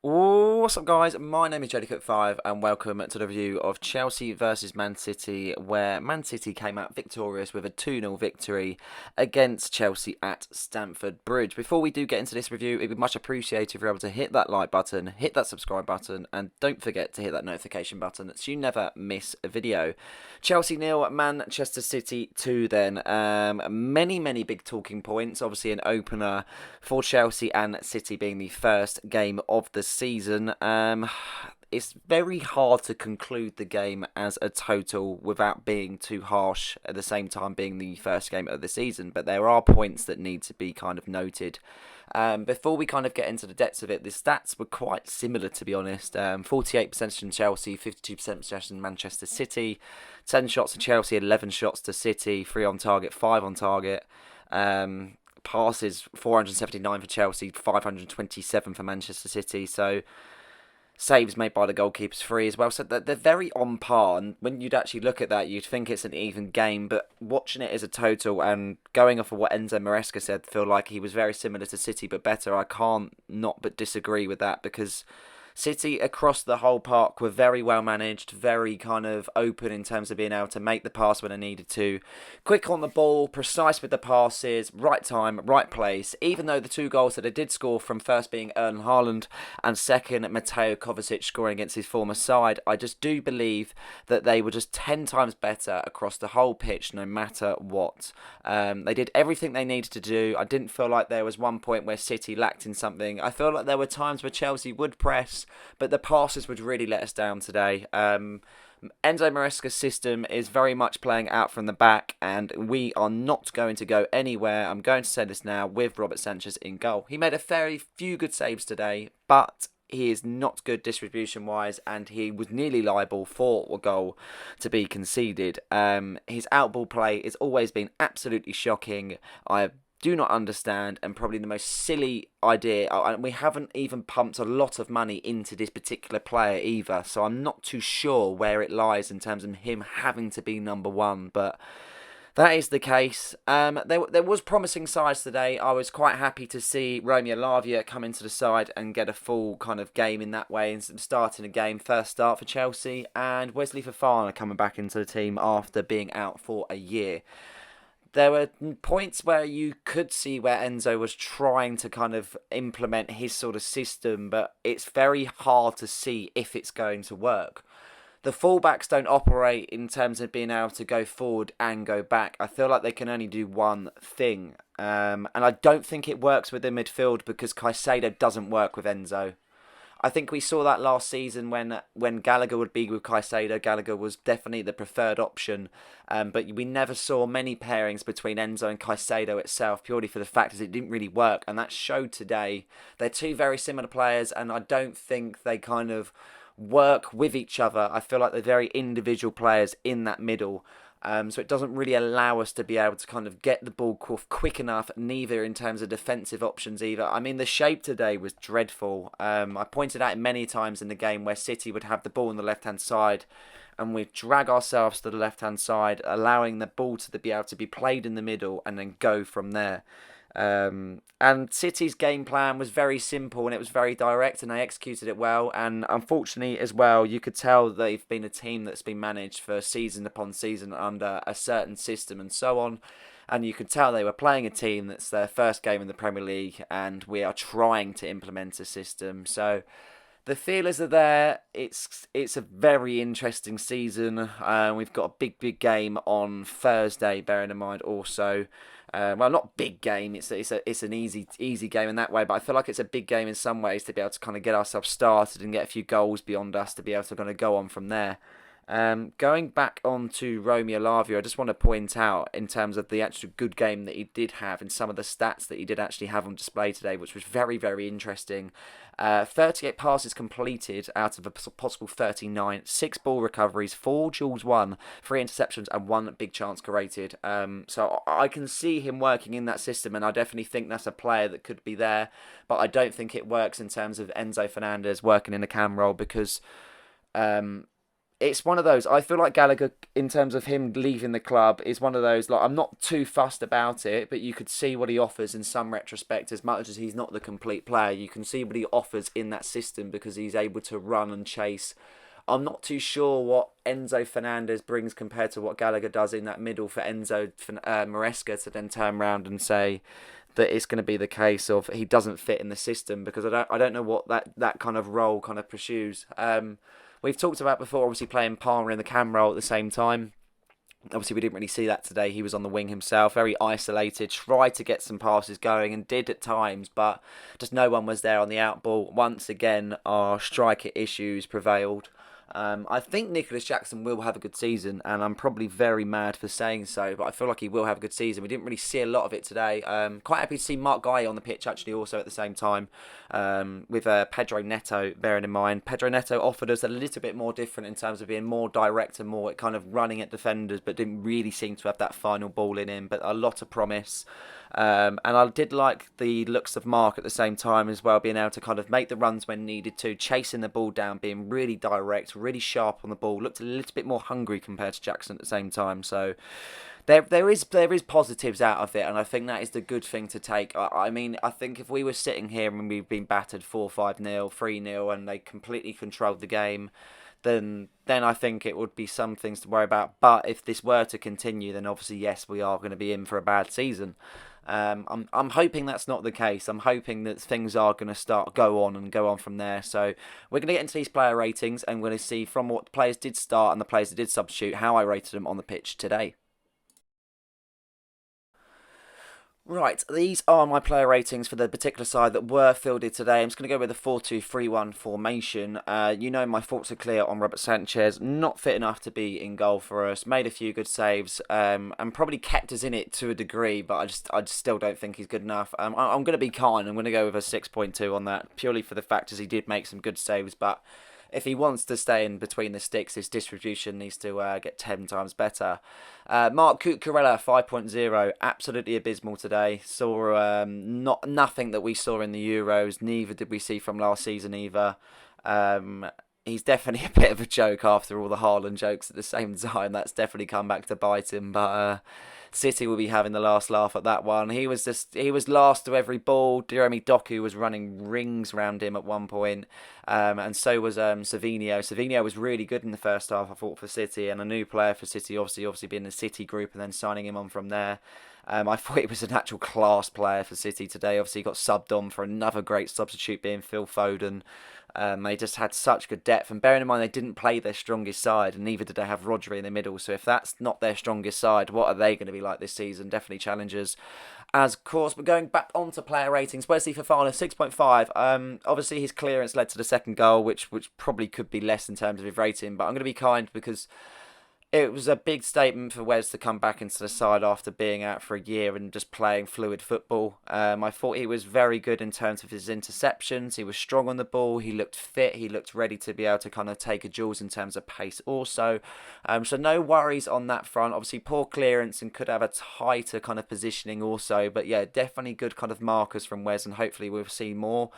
What's up, guys? My name is JDCook5 and welcome to the review of Chelsea versus Man City, where Man City came out victorious with a 2-0 victory against Chelsea at Stamford Bridge. Before we do get into this review, it would be much appreciated if you're able to hit that like button, hit that subscribe button, and don't forget to hit that notification button so you never miss a video. Chelsea 0, Manchester City 2 then. Many big talking points. Obviously an opener for Chelsea and City being the first game of the season. It's very hard to conclude the game as a total without being too harsh, at the same time being the first game of the season, but there are points that need to be kind of noted. Before we kind of get into the depths of it, the stats were quite similar, to be honest. 48% possession Chelsea, 52% possession Manchester City, 10 shots to Chelsea, 11 shots to City, 3 on target, 5 on target. Passes 479 for Chelsea, 527 for Manchester City. So saves made by the goalkeepers 3 as well. So they're very on par. And when you'd actually look at that, you'd think it's an even game. But watching it as a total and going off of what Enzo Maresca said, feel like he was very similar to City but better. I can't not but disagree with that, because City across the whole park were very well managed, very kind of open in terms of being able to make the pass when they needed to. Quick on the ball, precise with the passes, right time, right place. Even though the 2 goals that they did score from, first being Erling Haaland and second Mateo Kovacic scoring against his former side, I just do believe that they were just 10 times better across the whole pitch no matter what. They did everything they needed to do. I didn't feel like there was one point where City lacked in something. I feel like there were times where Chelsea would press, but the passes would really let us down today. Enzo Maresca's system is very much playing out from the back, and we are not going to go anywhere. I'm going to say this now, with Robert Sanchez in goal. He made a very few good saves today, but he is not good distribution-wise, and he was nearly liable for a goal to be conceded. His outball play has always been absolutely shocking. I do not understand, and probably the most silly idea. And we haven't even pumped a lot of money into this particular player either, so I'm not too sure where it lies in terms of him having to be number 1, but that is the case. There was promising sides today. I was quite happy to see Romeo Lavia come into the side and get a full kind of game in that way, and starting a game, first start for Chelsea, and Wesley Fofana coming back into the team after being out for a year. There were points where you could see where Enzo was trying to kind of implement his sort of system, but it's very hard to see if it's going to work. The fullbacks don't operate in terms of being able to go forward and go back. I feel like they can only do one thing. And I don't think it works with the midfield, because Caicedo doesn't work with Enzo. I think we saw that last season when Gallagher would be with Caicedo. Gallagher was definitely the preferred option, but we never saw many pairings between Enzo and Caicedo itself, purely for the fact that it didn't really work, and that showed today. They're 2 very similar players, and I don't think they kind of work with each other. I feel like they're very individual players in that middle. So it doesn't really allow us to be able to kind of get the ball quick enough, neither in terms of defensive options either. I mean, the shape today was dreadful. I pointed out many times in the game where City would have the ball on the left-hand side, and we'd drag ourselves to the left-hand side, allowing the ball to be able to be played in the middle and then go from there. And City's game plan was very simple, and it was very direct, and they executed it well. And unfortunately as well, you could tell they've been a team that's been managed for season upon season under a certain system and so on. And you could tell they were playing a team that's their first game in the Premier League, and we are trying to implement a system. So the feelers are there. It's a very interesting season. We've got a big game on Thursday, bearing in mind also. Well, not big game. It's an easy game in that way, but I feel like it's a big game in some ways to be able to kind of get ourselves started and get a few goals beyond us to be able to kind of go on from there. Going back on to Romeo Lavia, I just want to point out in terms of the actual good game that he did have and some of the stats that he did actually have on display today, which was very interesting. 38 passes completed out of a possible 39, 6 ball recoveries, 4 duels won, 3 interceptions and 1 big chance created. So I can see him working in that system, and I definitely think that's a player that could be there, but I don't think it works in terms of Enzo Fernandez working in the cam role, because it's one of those. I feel like Gallagher, in terms of him leaving the club, is one of those. Like, I'm not too fussed about it, but you could see what he offers in some retrospect. As much as he's not the complete player, you can see what he offers in that system because he's able to run and chase. I'm not too sure what Enzo Fernandez brings compared to what Gallagher does in that middle for Enzo Maresca to then turn around and say that it's going to be the case of he doesn't fit in the system, because I don't know what that kind of role kind of pursues. We've talked about before, obviously playing Palmer in the cam role at the same time. Obviously, we didn't really see that today. He was on the wing himself, very isolated, tried to get some passes going and did at times, but just no one was there on the out ball. Once again, our striker issues prevailed. I think Nicholas Jackson will have a good season, and I'm probably very mad for saying so, but I feel like he will have a good season. We didn't really see a lot of it today. Quite happy to see Mark Guy on the pitch, actually, also at the same time, with Pedro Neto, bearing in mind. Pedro Neto offered us a little bit more different in terms of being more direct and more kind of running at defenders, but didn't really seem to have that final ball in him, but a lot of promise. And I did like the looks of Mark at the same time as well, being able to kind of make the runs when needed to, chasing the ball down, being really direct, really sharp on the ball, looked a little bit more hungry compared to Jackson at the same time. So there is positives out of it, and I think that is the good thing to take. I mean, I think if we were sitting here and we've been battered 4-5-0, 3-0, and they completely controlled the game, then I think it would be some things to worry about. But if this were to continue, then obviously, yes, we are going to be in for a bad season. I'm hoping that's not the case. I'm hoping that things are going to go on from there. So we're going to get into these player ratings, and we're going to see from what the players did start and the players that did substitute how I rated them on the pitch today. Right, these are my player ratings for the particular side that were fielded today. I'm just going to go with a 4-2-3-1 formation. You know my thoughts are clear on Robert Sanchez. Not fit enough to be in goal for us. Made a few good saves, and probably kept us in it to a degree, but I just still don't think he's good enough. I'm going to be kind. I'm going to go with a 6.2 on that, purely for the fact as he did make some good saves, but if he wants to stay in between the sticks, his distribution needs to get 10 times better. Mark Cucurella, 5.0, absolutely abysmal today. Saw nothing that we saw in the Euros, neither did we see from last season either. He's definitely a bit of a joke after all the Haaland jokes at the same time. That's definitely come back to bite him, but City will be having the last laugh at that one. He was last to every ball. Jeremy Doku was running rings around him at one point, and so was Savinho. Savinho was really good in the first half, I thought, for City, and a new player for City, obviously being the City group and then signing him on from there. I thought he was an actual class player for City today. Obviously, he got subbed on for another great substitute, being Phil Foden. They just had such good depth, and bearing in mind they didn't play their strongest side, and neither did they have Rodri in the middle. So if that's not their strongest side, what are they going to be like this season? Definitely challengers. As of course, we're going back onto player ratings. Wesley Fofana, 6.5. Obviously his clearance led to the second goal, which probably could be less in terms of his rating, but I'm going to be kind because it was a big statement for Wes to come back into the side after being out for a year and just playing fluid football. I thought he was very good in terms of his interceptions. He was strong on the ball. He looked fit. He looked ready to be able to kind of take a duels in terms of pace also. So no worries on that front. Obviously poor clearance and could have a tighter kind of positioning also. But yeah, definitely good kind of markers from Wes, and hopefully we'll see more.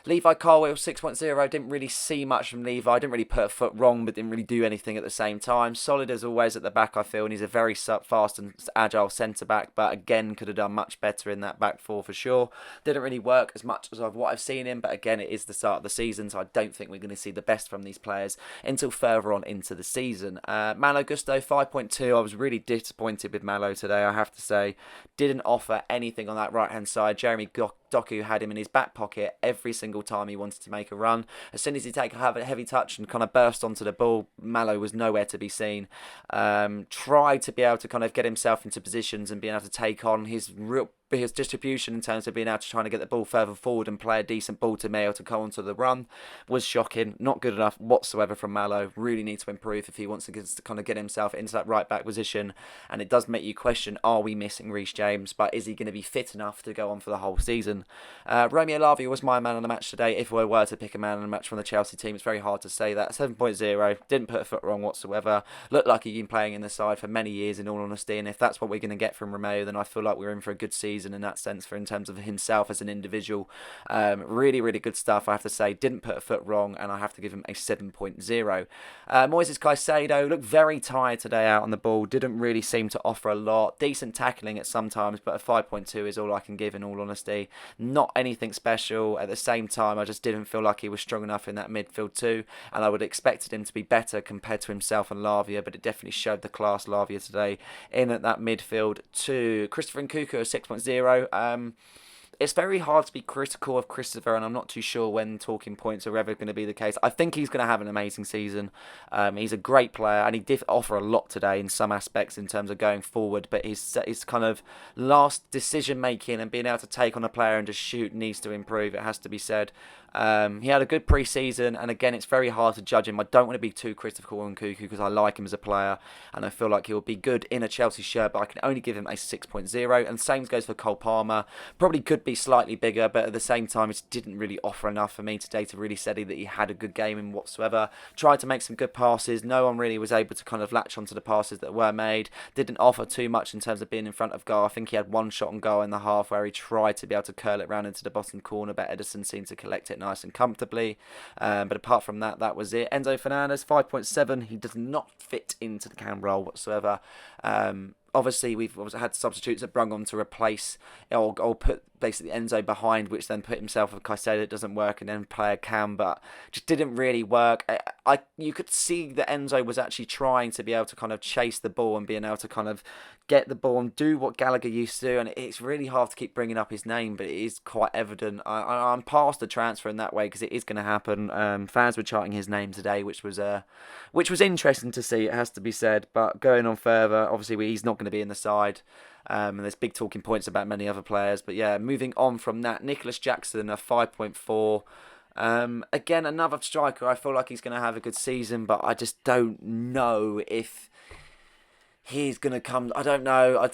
Levi Carwell, 6.0. Didn't really see much from Levi. Didn't really put a foot wrong, but didn't really do anything at the same time. Solid as always at the back, I feel, and he's a very fast and agile centre-back, but again, could have done much better in that back four for sure. Didn't really work as much as what I've seen him, but again, it is the start of the season, so I don't think we're going to see the best from these players until further on into the season. Malo Gusto, 5.2. I was really disappointed with Malo today, I have to say. Didn't offer anything on that right-hand side. Jeremy Doku had him in his back pocket every single time he wanted to make a run. As soon as he take a heavy touch and kind of burst onto the ball, Malo was nowhere to be seen. Tried to be able to kind of get himself into positions and being able to take on his distribution in terms of being able to try to get the ball further forward and play a decent ball to Mayo to go onto the run was shocking. Not good enough whatsoever from Malo. Really needs to improve if he wants to kind of get himself into that right back position. And it does make you question, are we missing Reece James? But is he going to be fit enough to go on for the whole season? Romeo Lavia was my man of the match today. If we were to pick a man of the match from the Chelsea team, it's very hard to say that. 7.0. Didn't put a foot wrong whatsoever. Looked like he'd been playing in the side for many years, in all honesty. And if that's what we're going to get from Romeo, then I feel like we're in for a good season. season in that sense in terms of himself as an individual. Really, really good stuff, I have to say. Didn't put a foot wrong, and I have to give him a 7.0. Moises Caicedo looked very tired today out on the ball. Didn't really seem to offer a lot. Decent tackling at some times, but a 5.2 is all I can give in all honesty. Not anything special. At the same time, I just didn't feel like he was strong enough in that midfield too, and I would have expected him to be better compared to himself and Lavia, but it definitely showed the class Lavia today in at that midfield too. Christopher Nkunku, a 6.0. It's very hard to be critical of Christopher, and I'm not too sure when talking points are ever going to be the case. I think he's going to have an amazing season. He's a great player, and he did offer a lot today in some aspects in terms of going forward, but his kind of last decision making and being able to take on a player and just shoot needs to improve, it has to be said. He had a good pre-season, and again, it's very hard to judge him. I don't want to be too critical on Nkunku because I like him as a player, and I feel like he'll be good in a Chelsea shirt, but I can only give him a 6.0, and same goes for Cole Palmer. Probably could be slightly bigger, but at the same time, it didn't really offer enough for me today to really say that he had a good game in whatsoever. Tried to make some good passes. No one really was able to kind of latch onto the passes that were made. Didn't offer too much in terms of being in front of goal. I think he had one shot on goal in the half where he tried to be able to curl it round into the bottom corner, but Ederson seemed to collect it nice and comfortably. But apart from that, that was it. Enzo Fernandez, 5.7. He does not fit into the cam role whatsoever. Obviously, we've had substitutes that brung on to replace or put basically Enzo behind, which then put himself with Caicedo. It doesn't work, and then play a Cam, but just didn't really work. You could see that Enzo was actually trying to be able to kind of chase the ball and being able to kind of get the ball and do what Gallagher used to do, and it's really hard to keep bringing up his name, but it is quite evident. I'm past the transfer in that way because it is going to happen. Fans were chanting his name today, which was interesting to see, it has to be said. But going on further, obviously he's not going to be in the side. And there's big talking points about many other players. But yeah, moving on from that, Nicholas Jackson, a 5.4. Again, another striker. I feel like he's going to have a good season, but I just don't know if he's going to come. I don't know.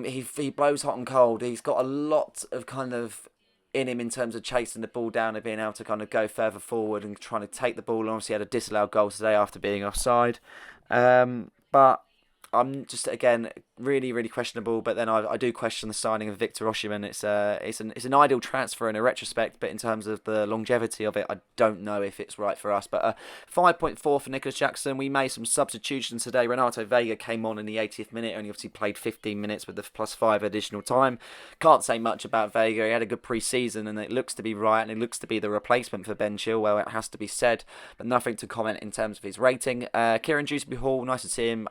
He blows hot and cold. He's got a lot of kind of in him in terms of chasing the ball down and being able to kind of go further forward and trying to take the ball. And obviously had a disallowed goal today after being offside. But I'm just, again, really, really questionable. But then I do question the signing of Victor Osimhen. It's an ideal transfer in a retrospect, but in terms of the longevity of it, I don't know if it's right for us. But 5.4 for Nicholas Jackson. We made some substitutions today. Renato Vega came on in the 80th minute, only obviously played 15 minutes with the +5 additional time. Can't say much about Vega. He had a good pre-season, and it looks to be right, and it looks to be the replacement for Ben Chilwell. It has to be said, but nothing to comment in terms of his rating. Kieran Dewsbury Hall, nice to see him,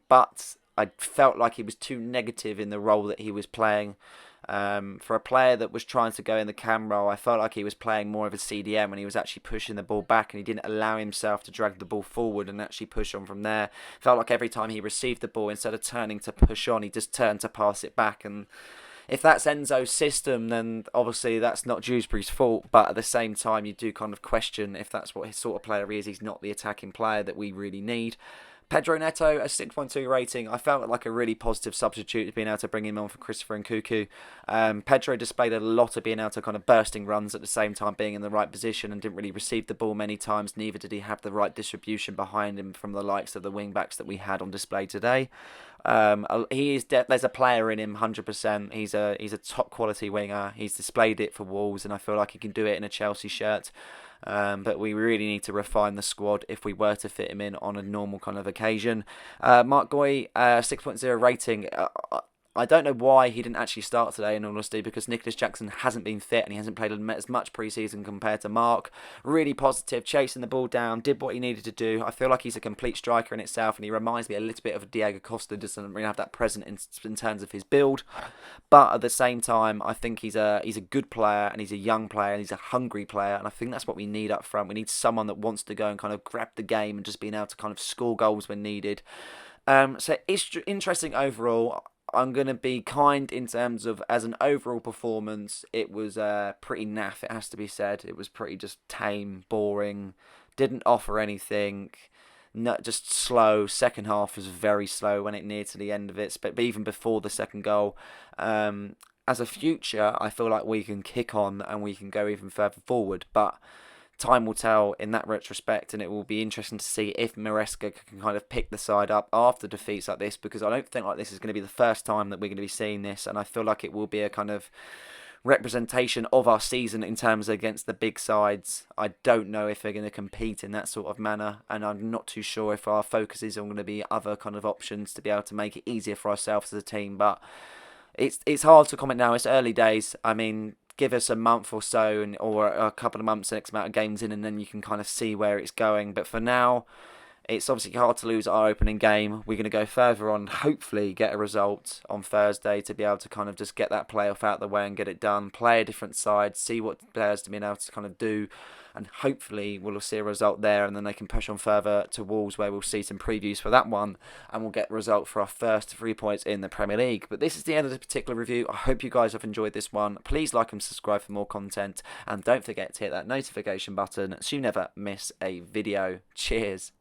but I felt like he was too negative in the role that he was playing. For a player that was trying to go in the cam role, I felt like he was playing more of a CDM when he was actually pushing the ball back, and he didn't allow himself to drag the ball forward and actually push on from there. Felt like every time he received the ball, instead of turning to push on, he just turned to pass it back. And if that's Enzo's system, then obviously that's not Dewsbury's fault. But at the same time, you do kind of question if that's what his sort of player is. He's not the attacking player that we really need. Pedro Neto, a 6.2 rating. I felt like a really positive substitute being able to bring him on for Christopher Nkunku. Pedro displayed a lot of being able to kind of bursting runs at the same time being in the right position and didn't really receive the ball many times. Neither did he have the right distribution behind him from the likes of the wing-backs that we had on display today. There's a player in him, 100%. He's a top quality winger. He's displayed it for Wolves, and I feel like he can do it in a Chelsea shirt. But we really need to refine the squad if we were to fit him in on a normal kind of occasion. Mark Goy, 6.0 rating. I don't know why he didn't actually start today, in all honesty, because Nicholas Jackson hasn't been fit and he hasn't played as much pre-season compared to Mark. Really positive, chasing the ball down, did what he needed to do. I feel like he's a complete striker in itself, and he reminds me a little bit of Diego Costa. Doesn't really have that present in terms of his build, but at the same time, I think he's a good player, and he's a young player, and he's a hungry player, and I think that's what we need up front. We need someone that wants to go and kind of grab the game and just being able to kind of score goals when needed. So it's interesting overall. I'm going to be kind in terms of, as an overall performance, it was pretty naff, it has to be said. It was pretty just tame, boring, didn't offer anything, just slow. Second half was very slow when it neared to the end of it, but even before the second goal. As a future, I feel like we can kick on and we can go even further forward, but time will tell in that retrospect, and it will be interesting to see if Maresca can kind of pick the side up after defeats like this, because I don't think like this is going to be the first time that we're going to be seeing this, and I feel like it will be a kind of representation of our season in terms against the big sides. I don't know if they're going to compete in that sort of manner, and I'm not too sure if our focus is on going to be other kind of options to be able to make it easier for ourselves as a team. But it's hard to comment now. It's early days. I mean, give us a month or so, or a couple of months, X amount of games in, and then you can kind of see where it's going. But for now, it's obviously hard to lose our opening game. We're going to go further on, hopefully get a result on Thursday to be able to kind of just get that playoff out of the way and get it done. Play a different side, see what players have been able to kind of do, and hopefully we'll see a result there, and then they can push on further to Wolves, where we'll see some previews for that one, and we'll get a result for our first 3 points in the Premier League. But this is the end of this particular review. I hope you guys have enjoyed this one. Please like and subscribe for more content, and don't forget to hit that notification button so you never miss a video. Cheers.